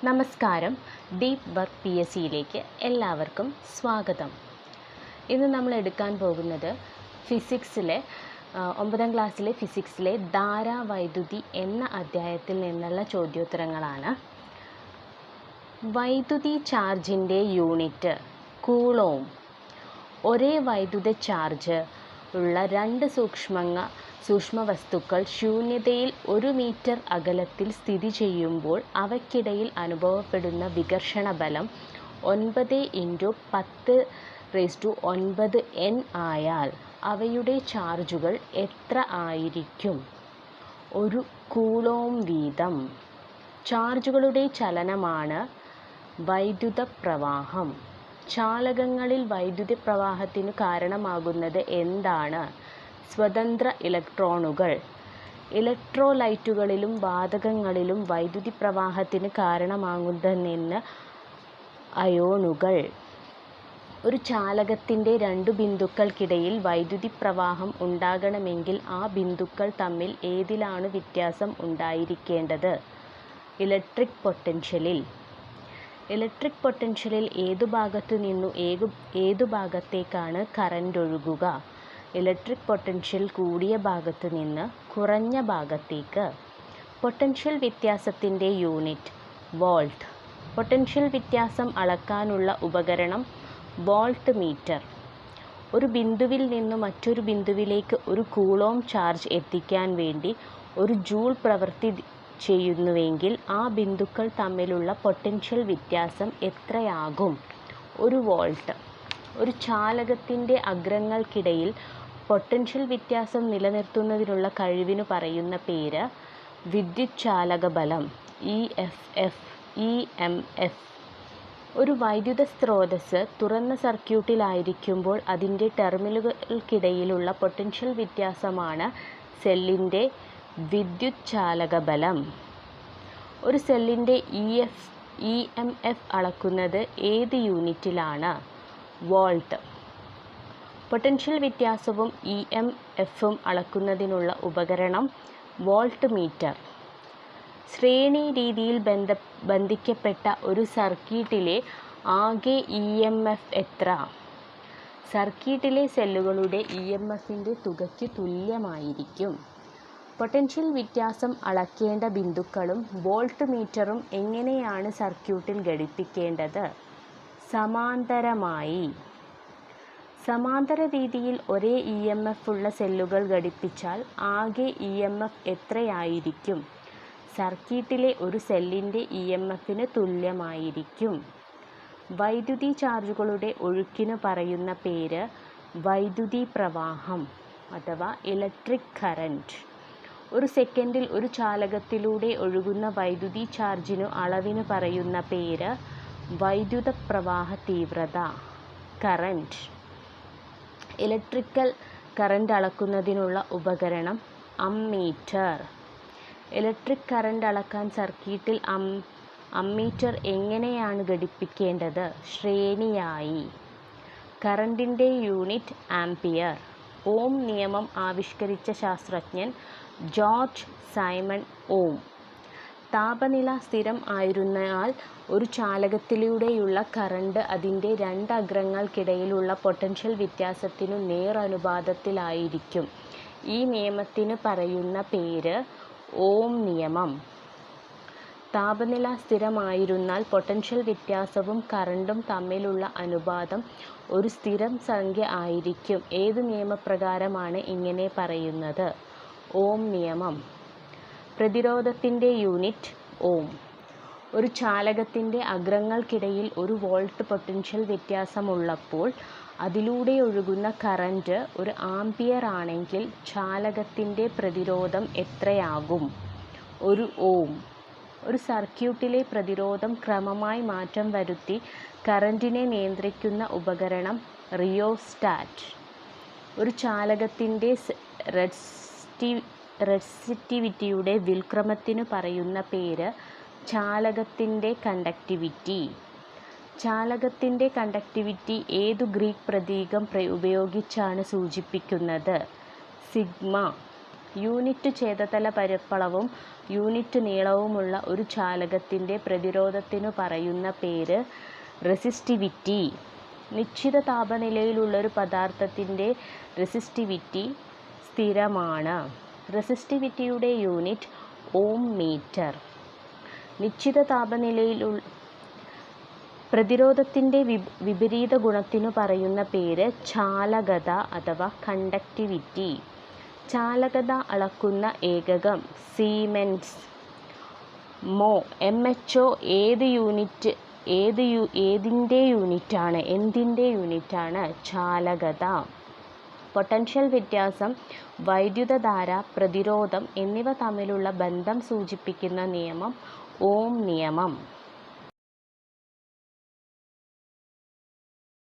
നമസ്കാരം. Deep work P S സിയിലേക്ക് എല്ലാവർക്കും സ്വാഗതം. ഇന്ന് നമ്മൾ എടുക്കാൻ പോകുന്നത് ഫിസിക്സിലെ 9ാം ക്ലാസ്സിലെ ഫിസിക്സിലെ ധാരാവൈദ്യുതി എന്ന അധ്യായത്തിൽ നിന്നുള്ള ചോദ്യോത്തരങ്ങളാണ്. വൈദ്യുതി ചാർജിൻ്റെ യൂണിറ്റ് കൂളോം. ഒരേ വൈദ്യുത ചാർജ് ഉള്ള രണ്ട് സൂക്ഷ്മവസ്തുക്കൾ ശൂന്യതയിൽ 1 മീറ്റർ അകലത്തിൽ സ്ഥിതി ചെയ്യുമ്പോൾ അവയ്ക്കിടയിൽ അനുഭവപ്പെടുന്ന വികർഷണ ബലം 9 × 10⁹ N ആയാൽ അവയുടെ ചാർജുകൾ എത്ര ആയിരിക്കും? 1 കൂളോം വീതം. ചാർജുകളുടെ ചലനമാണ് വൈദ്യുത പ്രവാഹം. ചാലകങ്ങളിൽ വൈദ്യുത പ്രവാഹത്തിനു കാരണമാകുന്നത് എന്താണ്? സ്വതന്ത്ര ഇലക്ട്രോണുകൾ. ഇലക്ട്രോലൈറ്റുകളിലും വാതകങ്ങളിലും വൈദ്യുതി പ്രവാഹത്തിന് കാരണമാകുന്നതെന്ന് അയോണുകൾ. ഒരു ചാലകത്തിൻ്റെ 2 ബിന്ദുക്കൾക്കിടയിൽ വൈദ്യുതി പ്രവാഹം ഉണ്ടാകണമെങ്കിൽ ആ ബിന്ദുക്കൾ തമ്മിൽ ഏതിലാണ് വ്യത്യാസം ഉണ്ടായിരിക്കേണ്ടത്? ഇലക്ട്രിക് പൊട്ടൻഷ്യലിൽ. ഇലക്ട്രിക് പൊട്ടൻഷ്യലിൽ ഏതു ഭാഗത്തു നിന്നു ഏതു ഭാഗത്തേക്കാണ് കറന്റ് ഒഴുകുക? ഇലക്ട്രിക് പൊട്ടൻഷ്യൽ കൂടിയ ഭാഗത്തു നിന്ന് കുറഞ്ഞ ഭാഗത്തേക്ക്. പൊട്ടൻഷ്യൽ വ്യത്യാസത്തിൻ്റെ യൂണിറ്റ് വോൾട്ട്. പൊട്ടൻഷ്യൽ വ്യത്യാസം അളക്കാനുള്ള ഉപകരണം വോൾട്ട് മീറ്റർ. ഒരു ബിന്ദുവിൽ നിന്ന് മറ്റൊരു ബിന്ദുവിലേക്ക് 1 കൂളോം ചാർജ് എത്തിക്കാൻ വേണ്ടി 1 ജൂൾ പ്രവൃത്തി ചെയ്യുന്നുവെങ്കിൽ ആ ബിന്ദുക്കൾ തമ്മിലുള്ള പൊട്ടൻഷ്യൽ വ്യത്യാസം എത്രയാകും? 1 വോൾട്ട്. ഒരു ചാലകത്തിൻ്റെ അഗ്രങ്ങൾക്കിടയിൽ പൊട്ടൻഷ്യൽ വ്യത്യാസം നിലനിർത്തുന്നതിനുള്ള കഴിവിനു പറയുന്ന പേര് വിദ്യുച്ഛാലക ബലം, EMF. ഒരു വൈദ്യുത സ്രോതസ്സ് തുറന്ന സർക്യൂട്ടിലായിരിക്കുമ്പോൾ അതിൻ്റെ ടെർമിനലുകൾക്കിടയിലുള്ള പൊട്ടൻഷ്യൽ വ്യത്യാസമാണ് സെല്ലിൻ്റെ വിദ്യുച്ഛാലക ബലം. ഒരു സെല്ലിൻ്റെ EMF അളക്കുന്നത് ഏത് യൂണിറ്റിലാണ്? വോൾട്ട്. പൊട്ടൻഷ്യൽ വ്യത്യാസവും EMFഉം അളക്കുന്നതിനുള്ള ഉപകരണം വോൾട്ട് മീറ്റർ. ശ്രേണി രീതിയിൽ ബന്ധിക്കപ്പെട്ട ഒരു സർക്യൂട്ടിലെ ആകെ EMF എത്ര? സർക്യൂട്ടിലെ സെല്ലുകളുടെ EMFൻ്റെ തുകയ്ക്ക് തുല്യമായിരിക്കും. പൊട്ടൻഷ്യൽ വ്യത്യാസം അളക്കേണ്ട ബിന്ദുക്കളും വോൾട്ട് മീറ്ററും എങ്ങനെയാണ് സർക്യൂട്ടിൽ ഘടിപ്പിക്കേണ്ടത്? സമാന്തരമായി. സമാന്തര രീതിയിൽ ഒരേ EMF ഉള്ള സെല്ലുകൾ ഘടിപ്പിച്ചാൽ ആകെ EMF എത്രയായിരിക്കും? സർക്യൂട്ടിലെ ഒരു സെല്ലിൻ്റെ EMFന് തുല്യമായിരിക്കും. വൈദ്യുതി ചാർജുകളുടെ ഒഴുക്കിന് പറയുന്ന പേര് വൈദ്യുതി പ്രവാഹം അഥവാ ഇലക്ട്രിക് കറന്റ്. ഒരു സെക്കൻഡിൽ ഒരു ചാലകത്തിലൂടെ ഒഴുകുന്ന വൈദ്യുതി ചാർജിനു അളവിന് പറയുന്ന പേര് വൈദ്യുത പ്രവാഹ തീവ്രത, കറന്റ്. ഇലക്ട്രിക്കൽ കറന്റ് അളക്കുന്നതിനുള്ള ഉപകരണം അമ്മീറ്റർ. ഇലക്ട്രിക് കറന്റ് അളക്കാൻ സർക്യൂട്ടിൽ അമ്മീറ്റർ എങ്ങനെയാണ് ഘടിപ്പിക്കേണ്ടത്? ശ്രേണിയായി. കറന്റിൻ്റെ യൂണിറ്റ് ആംപിയർ. ഓം നിയമം ആവിഷ്കരിച്ച ശാസ്ത്രജ്ഞൻ ജോർജ് സൈമൺ ഓം. താപനില സ്ഥിരം ആയിരുന്നാൽ ഒരു ചാലകത്തിലൂടെയുള്ള കറന്റ് അതിൻ്റെ 2 അഗ്രങ്ങൾക്കിടയിലുള്ള പൊട്ടൻഷ്യൽ വ്യത്യാസത്തിനു നേരനുപാതത്തിലായിരിക്കും. ഈ നിയമത്തിന് പറയുന്ന പേര് ഓം നിയമം. താപനില സ്ഥിരമായിരുന്നാൽ പൊട്ടൻഷ്യൽ വ്യത്യാസവും കറന്റും തമ്മിലുള്ള അനുപാതം ഒരു സ്ഥിരം സംഖ്യ ആയിരിക്കും. ഏത് നിയമപ്രകാരമാണ് ഇങ്ങനെ പറയുന്നത്? ഓം നിയമം. പ്രതിരോധത്തിൻ്റെ യൂണിറ്റ് ഓം. ഒരു ചാലകത്തിൻ്റെ അഗ്രങ്ങൾക്കിടയിൽ 1 വോൾട്ട് പൊട്ടൻഷ്യൽ വ്യത്യാസമുള്ളപ്പോൾ അതിലൂടെ ഒഴുകുന്ന കറന്റ് 1 ആംപിയർ ആണെങ്കിൽ ചാലകത്തിൻ്റെ പ്രതിരോധം എത്രയാകും? 1 ഓം. ഒരു സർക്യൂട്ടിലെ പ്രതിരോധം ക്രമമായി മാറ്റം വരുത്തി കറന്റിനെ നിയന്ത്രിക്കുന്ന ഉപകരണം റിയോസ്റ്റാറ്റ്. ഒരു ചാലകത്തിൻ്റെ റെസിസ്റ്റിവിറ്റിയുടെ വ്യുൽക്രമത്തിനു പറയുന്ന പേര് ചാലകത്തിൻ്റെ കണ്ടക്ടിവിറ്റി. ചാലകത്തിൻ്റെ കണ്ടക്ടിവിറ്റി ഏതു ഗ്രീക്ക് പ്രതീകം ഉപയോഗിച്ചാണ് സൂചിപ്പിക്കുന്നത്? സിഗ്മ. യൂണിറ്റ് ഛേദതല പരപ്പളവും യൂണിറ്റ് നീളവുമുള്ള ഒരു ചാലകത്തിൻ്റെ പ്രതിരോധത്തിനു പറയുന്ന പേര് റെസിസ്റ്റിവിറ്റി. നിശ്ചിത താപനിലയിലുള്ളൊരു പദാർത്ഥത്തിൻ്റെ റെസിസ്റ്റിവിറ്റി സ്ഥിരമാണ്. റെസിസ്റ്റിവിറ്റിയുടെ യൂണിറ്റ് ഓം മീറ്റർ. നിശ്ചിത താപനിലയിലുള്ള പ്രതിരോധത്തിൻ്റെ വിപരീത ഗുണത്തിനു പറയുന്ന പേര് ചാലകത അഥവാ കണ്ടക്റ്റിവിറ്റി. ചാലകത അളക്കുന്ന ഏകകം സീമെൻസ്. മോ MHO എന്തിൻ്റെ യൂണിറ്റാണ്? ചാലകത. പൊട്ടൻഷ്യൽ വ്യത്യാസം, വൈദ്യുതധാര, പ്രതിരോധം എന്നിവ തമ്മിലുള്ള ബന്ധം സൂചിപ്പിക്കുന്ന നിയമം ഓം നിയമം.